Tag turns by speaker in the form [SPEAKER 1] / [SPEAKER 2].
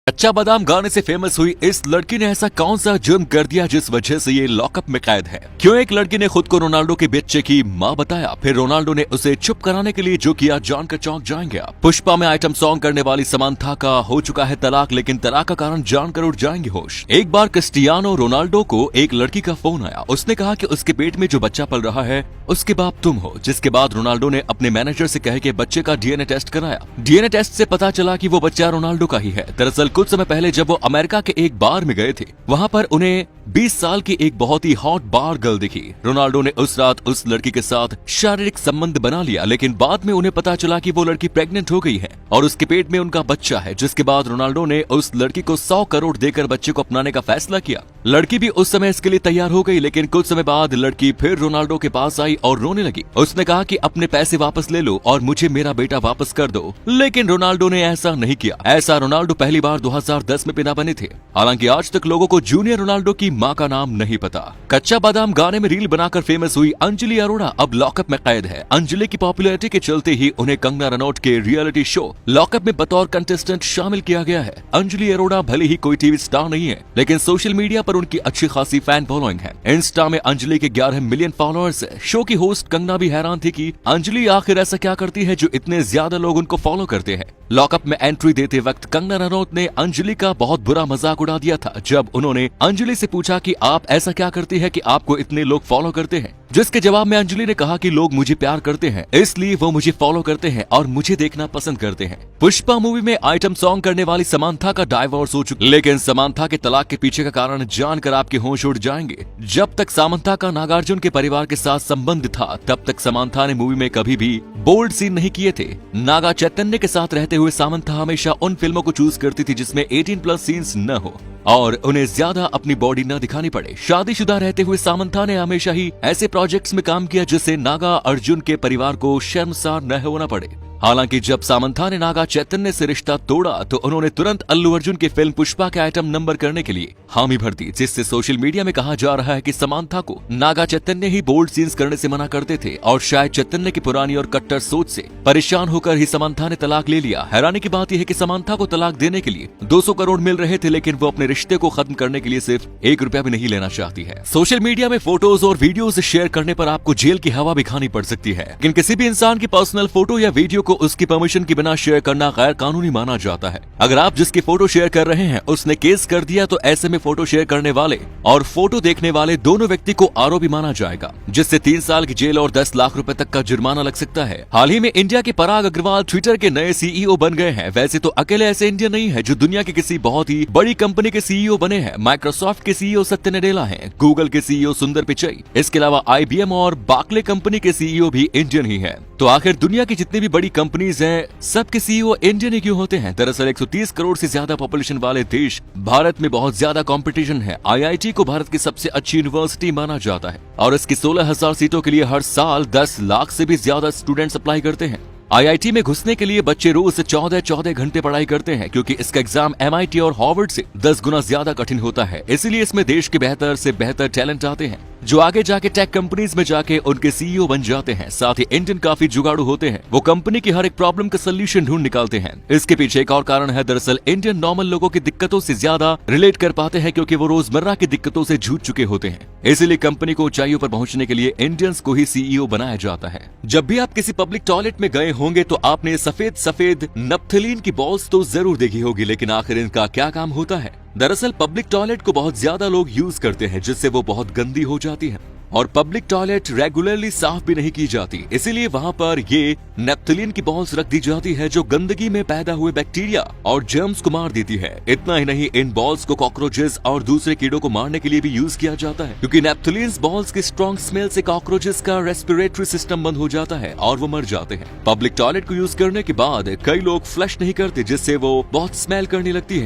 [SPEAKER 1] कच्चा बादाम गाने से फेमस हुई इस लड़की ने ऐसा कौन सा जुर्म कर दिया जिस वजह से ये लॉकअप में कैद है। क्यों एक लड़की ने खुद को रोनाल्डो के बच्चे की मां बताया, फिर रोनाल्डो ने उसे चुप कराने के लिए जो किया जानकर चौंक जाएंगे आप। पुष्पा में आइटम सॉन्ग करने वाली समांथा का हो चुका है तलाक, लेकिन तलाक का कारण जानकर उठ जाएंगे होश। एक बार क्रिस्टियानो रोनाल्डो को एक लड़की का फोन आया। उसने कहा कि उसके पेट में जो बच्चा पल रहा है उसके बाप तुम हो। जिसके बाद रोनाल्डो ने अपने मैनेजर से कह के बच्चे का डीएनए टेस्ट कराया। डीएनए टेस्ट से पता चला कि वो बच्चा रोनाल्डो का ही है। दरअसल कुछ समय पहले जब वो अमेरिका के एक बार में गए थे, वहाँ पर उन्हें 20 साल की एक बहुत ही हॉट बार गर्ल दिखी। रोनाल्डो ने उस रात उस लड़की के साथ शारीरिक संबंध बना लिया, लेकिन बाद में उन्हें पता चला कि वो लड़की प्रेग्नेंट हो गई है और उसके पेट में उनका बच्चा है। जिसके बाद रोनाल्डो ने उस लड़की को 100 करोड़ देकर बच्चे को अपनाने का फैसला किया। लड़की भी उस समय इसके लिए तैयार हो गई, लेकिन कुछ समय बाद लड़की फिर रोनाल्डो के पास आई और रोने लगी। उसने कहा कि अपने पैसे वापस ले लो और मुझे मेरा बेटा वापस कर दो, लेकिन रोनाल्डो ने ऐसा नहीं किया। ऐसा रोनाल्डो पहली बार 2010 में पिता बने थे। हालांकि आज तक लोगों को जूनियर रोनाल्डो की मां का नाम नहीं पता। कच्चा बादाम गाने में रील बनाकर फेमस हुई अंजलि अरोड़ा अब लॉकअप में कैद है। अंजलि की पॉपुलैरिटी के चलते ही उन्हें कंगना रनौत के रियलिटी शो लॉकअप में बतौर कंटेस्टेंट शामिल किया गया है। अंजलि अरोड़ा भले ही कोई टीवी स्टार नहीं है, लेकिन सोशल मीडिया पर उनकी अच्छी खासी फैन फॉलोइंग है। इंस्टा में अंजलि के 11 मिलियन फॉलोअर्स है। शो की होस्ट कंगना भी हैरान थी कि अंजलि आखिर ऐसा क्या करती है जो इतने ज्यादा लोग उनको फॉलो करते हैं। लॉकअप में एंट्री देते वक्त कंगना रनौत ने अंजलि का बहुत बुरा मजाक उड़ा दिया था, जब उन्होंने अंजलि से पूछा कि आप ऐसा क्या करती है कि आपको इतने लोग फॉलो करते हैं। जिसके जवाब में अंजलि ने कहा कि लोग मुझे प्यार करते हैं, इसलिए वो मुझे फॉलो करते हैं और मुझे देखना पसंद करते हैं। पुष्पा मूवी में आइटम सॉन्ग करने वाली समांथा का डाइवोर्स हो चुका, लेकिन समांथा के तलाक के पीछे का कारण जानकर आपके होश उड़ जाएंगे। जब तक समांथा का नागार्जुन के परिवार के साथ संबंध था, तब तक समांथा ने मूवी में कभी भी बोल्ड सीन नहीं किए थे। नागा चैतन्य के साथ रहते हुए समांथा हमेशा उन फिल्मों को चूज करती थी जिसमें 18+ सीन्स न हो और उन्हें ज्यादा अपनी बॉडी न दिखानी पड़े। शादीशुदा रहते हुए समांथा ने हमेशा ही ऐसे प्रोजेक्ट्स में काम किया जिससे नागा अर्जुन के परिवार को शर्मसार न होना पड़े। हालांकि जब समांथा ने नागा चैतन्य से रिश्ता तोड़ा तो उन्होंने तुरंत अल्लू अर्जुन की फिल्म पुष्पा के आइटम नंबर करने के लिए हामी भर दी, जिससे सोशल मीडिया में कहा जा रहा है कि समांथा को नागा चैतन्य ही बोल्ड सीन्स करने से मना करते थे और शायद चैतन्य की पुरानी और कट्टर सोच से परेशान होकर ही समांथा ने तलाक ले लिया। हैरानी की बात यह है कि समांथा को तलाक देने के लिए 200 करोड़ मिल रहे थे, लेकिन वो अपने रिश्ते को खत्म करने के लिए सिर्फ 1 रुपया भी नहीं लेना चाहती है। सोशल मीडिया में फोटोज और वीडियोज शेयर करने पर आपको जेल की हवा भी खानी पड़ सकती है, लेकिन किसी भी इंसान की पर्सनल फोटो या वीडियो को उसकी परमिशन के बिना शेयर करना गैर कानूनी माना जाता है। अगर आप जिसकी फोटो शेयर कर रहे हैं उसने केस कर दिया तो ऐसे में फोटो शेयर करने वाले और फोटो देखने वाले दोनों व्यक्ति को आरोपी माना जाएगा, जिससे 3 साल की जेल और 10 लाख रुपए तक का जुर्माना लग सकता है। हाल ही में इंडिया के पराग अग्रवाल ट्विटर के नए सीईओ बन गए हैं। वैसे तो अकेले ऐसे इंडियन नहीं है जो दुनिया की किसी बहुत ही बड़ी कंपनी के सीईओ बने हैं। माइक्रोसॉफ्ट के सीईओ सत्य नडेला हैं, गूगल के सीईओ सुंदर पिचई, इसके अलावा IBM और बार्कले कंपनी के सीईओ भी इंडियन ही है। तो आखिर दुनिया की जितनी भी बड़ी कंपनीज हैं, सबके सीईओ इंडियन ही क्यों होते हैं? दरअसल 130 करोड़ से ज्यादा पॉपुलेशन वाले देश भारत में बहुत ज्यादा कंपटीशन है। IIT को भारत की सबसे अच्छी यूनिवर्सिटी माना जाता है और इसकी 16,000 सीटों के लिए हर साल 10 लाख से भी ज्यादा स्टूडेंट्स अप्लाई करते हैं। IIT में घुसने के लिए बच्चे रोज से 14 घंटे पढ़ाई करते हैं, क्योंकि इसका एग्जाम MIT और हार्वर्ड से 10 गुना ज्यादा कठिन होता है। इसीलिए इसमें देश के बेहतर से बेहतर टैलेंट आते हैं जो आगे जाके टेक कंपनीज में जाके उनके सीईओ बन जाते हैं। साथ ही इंडियन काफी जुगाड़ू होते हैं, वो कंपनी की हर एक प्रॉब्लम का सोल्यूशन ढूंढ निकालते हैं। इसके पीछे एक और कारण है, दरअसल इंडियन नॉर्मल लोगों की दिक्कतों से ज्यादा रिलेट कर पाते हैं, क्योंकि वो रोजमर्रा की दिक्कतों से जूझ चुके होते हैं। इसीलिए कंपनी को ऊंचाइयों पर पहुंचने के लिए इंडियंस को ही सीईओ बनाया जाता है। जब भी आप किसी पब्लिक टॉयलेट में गए होंगे तो आपने सफेद नप्थलीन की बॉल्स तो जरूर देखी होगी, लेकिन आखिर इनका क्या काम होता है? दरअसल पब्लिक टॉयलेट को बहुत ज्यादा लोग यूज करते हैं, जिससे वो बहुत गंदी हो जाती है और पब्लिक टॉयलेट रेगुलरली साफ भी नहीं की जाती। इसीलिए वहाँ पर ये नेप्थलीन की बॉल्स रख दी जाती है जो गंदगी में पैदा हुए बैक्टीरिया और जर्म्स को मार देती है। इतना ही नहीं, इन बॉल्स को कॉकरोचेस और दूसरे कीड़ों को मारने के लिए भी यूज किया जाता है, क्योंकि नेप्थलीन बॉल्स की स्ट्रॉन्ग स्मेल से कॉकरोचेस का रेस्पिरेटरी सिस्टम बंद हो जाता है और वो मर जाते हैं। पब्लिक टॉयलेट को यूज करने के बाद कई लोग फ्लश नहीं करते, जिससे वो बहुत स्मेल करने लगती है।